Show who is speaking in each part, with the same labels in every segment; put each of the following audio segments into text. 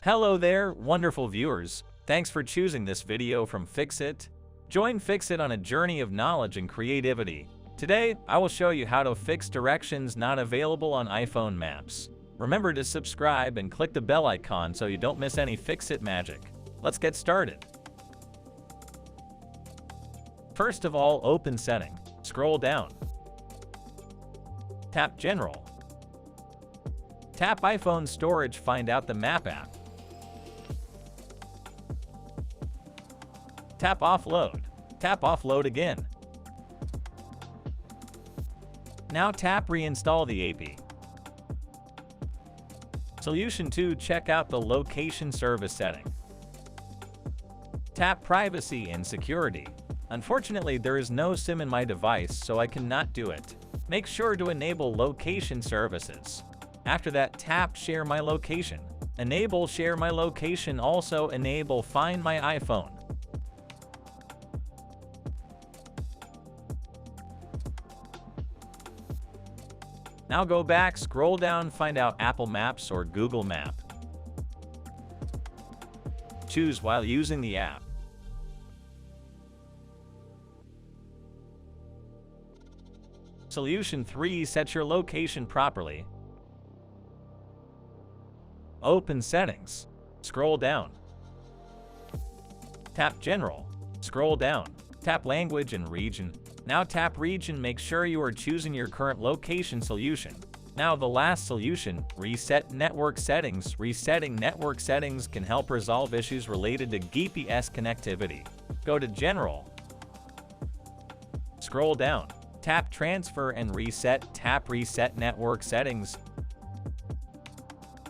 Speaker 1: Hello there, wonderful viewers. Thanks for choosing this video from Fixit. Join Fixit on a journey of knowledge and creativity. Today, I will show you how to fix directions not available on iPhone maps. Remember to subscribe and click the bell icon so you don't miss any Fixit magic. Let's get started. First of all, open Setting. Scroll down. Tap General. Tap iPhone Storage, find out the Map app. Tap Offload. Tap Offload again. Now tap Reinstall the AP. Solution 2. Check out the Location Service setting. Tap Privacy and Security. Unfortunately, there is no SIM in my device, so I cannot do it. Make sure to enable Location Services. After that, tap Share My Location. Enable Share My Location. Also enable Find My iPhone. Now go back, scroll down, find out Apple Maps or Google Map. Choose while using the app. Solution 3. Set your location properly. Open Settings. Scroll down. Tap General. Scroll down. Tap Language and Region. Now tap Region. Make sure you are choosing your current location solution. Now the last solution, Reset Network Settings. Resetting network settings can help resolve issues related to GPS connectivity. Go to General. Scroll down. Tap Transfer and Reset. Tap Reset Network Settings.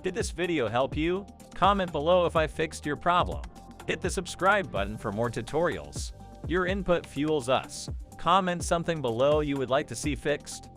Speaker 1: Did this video help you? Comment below if I fixed your problem. Hit the subscribe button for more tutorials. Your input fuels us. Comment something below you would like to see fixed.